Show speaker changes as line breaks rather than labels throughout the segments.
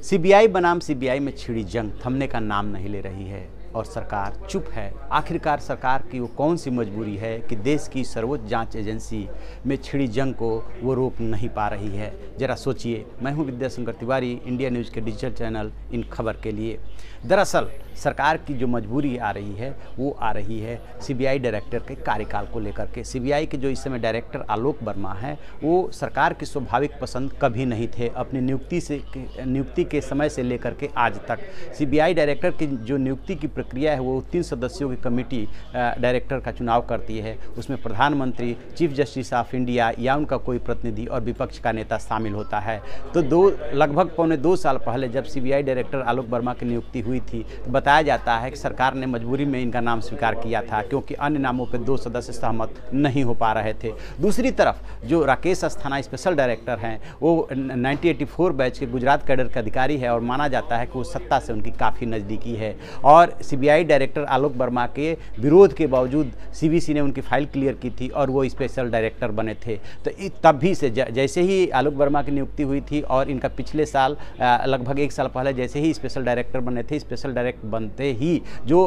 CBI बनाम CBI में छिड़ी जंग थमने का नाम नहीं ले रही है और सरकार चुप है। आखिरकार सरकार की वो कौन सी मजबूरी है कि देश की सर्वोच्च जांच एजेंसी में छिड़ी जंग को वो रोक नहीं पा रही है। जरा सोचिए। मैं हूं विद्याशंकर तिवारी, इंडिया न्यूज़ के डिजिटल चैनल इन खबर के लिए। दरअसल सरकार की जो मजबूरी आ रही है वो आ रही है सीबीआई डायरेक्टर के कार्यकाल को लेकर के। सीबीआई के जो इस समय डायरेक्टर आलोक वर्मा हैं वो सरकार की स्वाभाविक पसंद कभी नहीं थे। अपनी नियुक्ति के समय से लेकर के आज तक सीबीआई डायरेक्टर की जो नियुक्ति की प्रक्रिया है वो 3 सदस्यों की कमेटी डायरेक्टर का चुनाव करती है। उसमें प्रधानमंत्री, चीफ जस्टिस ऑफ इंडिया या उनका कोई प्रतिनिधि और विपक्ष का नेता शामिल होता है। तो लगभग पौने 2 साल पहले जब सीबीआई डायरेक्टर आलोक वर्मा की नियुक्ति हुई थी तो बताया जाता है कि सरकार ने मजबूरी में इनका नाम स्वीकार किया था क्योंकि अन्य नामों पर 2 सदस्य सहमत नहीं हो पा रहे थे। दूसरी तरफ जो राकेश अस्थाना स्पेशल डायरेक्टर हैं वो 1984 बैच के गुजरात कैडर के अधिकारी है और माना जाता है कि वो सत्ता से उनकी काफ़ी नज़दीकी है। और सीबीआई डायरेक्टर आलोक वर्मा के विरोध के बावजूद सीवीसी ने उनकी फाइल क्लियर की थी और वो स्पेशल डायरेक्टर बने थे। तो तब भी से जैसे ही आलोक वर्मा की नियुक्ति हुई थी और इनका पिछले साल लगभग 1 साल पहले जैसे ही स्पेशल डायरेक्टर बने थे, स्पेशल डायरेक्टर बनते ही जो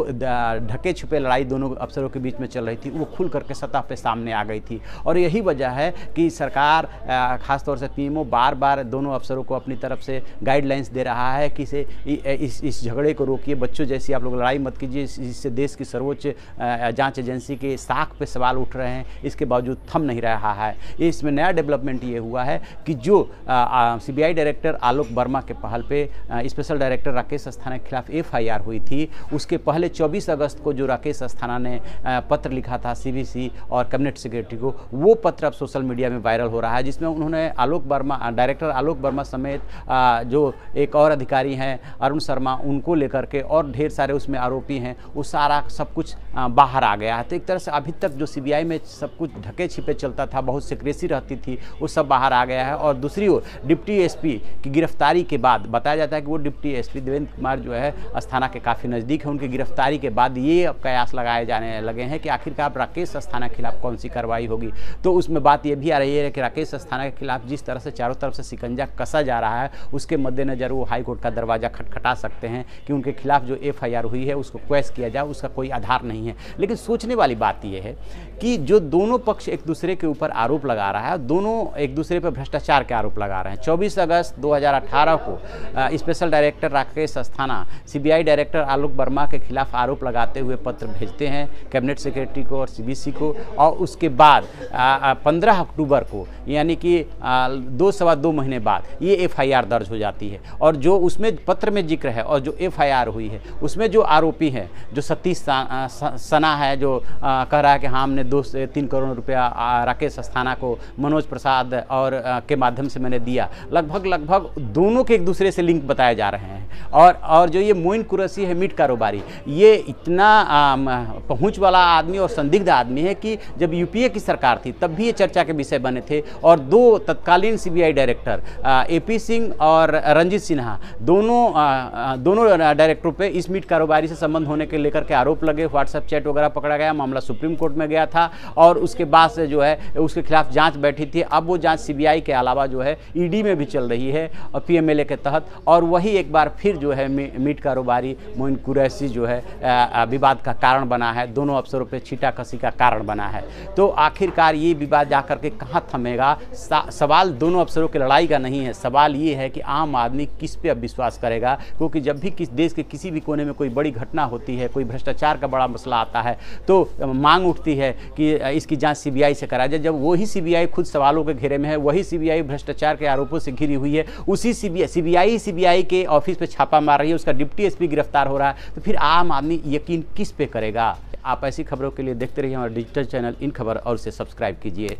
ढके छुपे लड़ाई दोनों अफसरों के बीच में चल रही थी वो खुल करके सतह पे सामने आ गई थी। और यही वजह है कि सरकार खासतौर से पीएमओ बार बार दोनों अफसरों को अपनी तरफ से गाइडलाइंस दे रहा है कि इस झगड़े को रोकिए, बच्चों जैसी आप लोग लड़ाई मत कीजिए। इससे देश की सर्वोच्च जांच एजेंसी के साख पे सवाल उठ रहे हैं, इसके बावजूद थम नहीं रहा है। इसमें नया डेवलपमेंट ये हुआ है कि जो सीबीआई डायरेक्टर आलोक वर्मा के पहल पे स्पेशल डायरेक्टर राकेश अस्थाना के खिलाफ एफआईआर हुई थी, उसके पहले 24 अगस्त को जो राकेश अस्थाना ने पत्र लिखा था सीवीसी और कैबिनेट सेक्रेटरी को, वो पत्र अब सोशल मीडिया में वायरल हो रहा है जिसमें उन्होंने डायरेक्टर आलोक वर्मा समेत जो एक और अधिकारी हैं अरुण शर्मा, उनको लेकर के और ढेर सारे उसमें आरोपी हैं, वो सारा सब कुछ बाहर आ गया है। तो एक तरह से अभी तक जो सीबीआई में सब कुछ ढके छिपे चलता था, बहुत सीक्रेसी रहती थी, वो सब बाहर आ गया है। और दूसरी ओर डिप्टी एसपी की गिरफ्तारी के बाद बताया जाता है कि वो डिप्टी एसपी देवेंद्र कुमार जो है अस्थाना के काफ़ी नज़दीक है। उनकी गिरफ्तारी के बाद ये अब कयास लगाए जाने लगे हैं कि आखिरकार राकेश अस्थाना के खिलाफ कौन सी कार्रवाई होगी। तो उसमें बात ये भी आ रही है कि राकेश अस्थाना के खिलाफ जिस तरह से चारों तरफ से शिकंजा कसा जा रहा है उसके मद्देनज़र वो हाईकोर्ट का दरवाज़ा खटखटा सकते हैं कि उनके खिलाफ जो एफआईआर हुई है उसको क्वेश किया जाए, उसका कोई आधार नहीं है। लेकिन सोचने वाली बात यह है कि जो दोनों पक्ष एक दूसरे के ऊपर आरोप लगा रहा है, दोनों एक दूसरे पर भ्रष्टाचार के आरोप लगा रहे हैं। 24 अगस्त 2018 को special director Rakesh Asthana CBI director Alok Verma के खिलाफ आरोप लगाते हुए पत्र भेजते हैं कैबिनेट सेक्रेटरी को और सीबीसी को, और उसके बाद 15 अक्टूबर को यानी कि 2 महीने बाद ये एफआईआर दर्ज हो जाती है। और जो उसमें पत्र में जिक्र है और जो एफआईआर हुई है उसमें जो आरोपी है जो सतीश सना है, जो कह रहा है कि हाँ हमने 2 से 3 करोड़ रुपया राकेश अस्थाना को मनोज प्रसाद और के माध्यम से मैंने दिया, लगभग दोनों के एक दूसरे से लिंक बताए जा रहे हैं। और जो ये मोइन कुरैशी है मीट कारोबारी, ये इतना पहुंच वाला आदमी और संदिग्ध आदमी है कि जब यूपीए की सरकार थी तब भी ये चर्चा के विषय बने थे। और 2 तत्कालीन सीबीआई डायरेक्टर एपी सिंह और रंजीत सिन्हा दोनों डायरेक्टरों पे इस मीट कारोबारी से संबंध होने के लेकर के आरोप लगे। व्हाट्सएप चैट वगैरह पकड़ा गया, मामला सुप्रीम कोर्ट में गया था और उसके बाद से जो है उसके खिलाफ जांच बैठी थी। अब वो जांच सीबीआई के अलावा जो है ईडी में भी चल रही है और पीएमएलए के तहत, और वही एक बार फिर जो है मीट कारोबारी मोइन कुरैशी जो है विवाद का कारण बना है, दोनों अफसरों पर छींटाकसी का कारण बना है। तो आखिरकार ये विवाद जाकर के कहाँ थमेगा? सवाल दोनों अफसरों की लड़ाई का नहीं है, सवाल ये है कि आम आदमी किस पे अब विश्वास करेगा। क्योंकि जब भी देश के किसी भी कोने में कोई बड़ी घटना होती है, कोई भ्रष्टाचार का बड़ा मसला आता है तो मांग उठती है कि इसकी जांच सीबीआई से कराया जाए। जब वही सीबीआई खुद सवालों के घेरे में है, वही सीबीआई भ्रष्टाचार के आरोपों से घिरी हुई है, उसी सीबीआई के ऑफिस पे छापा मार रही है, उसका डिप्टी एसपी गिरफ्तार हो रहा है, तो फिर आम आदमी यकीन किस पे करेगा? आप ऐसी खबरों के लिए देखते रहिए हमारा डिजिटल चैनल इन खबर और उसे सब्सक्राइब कीजिए।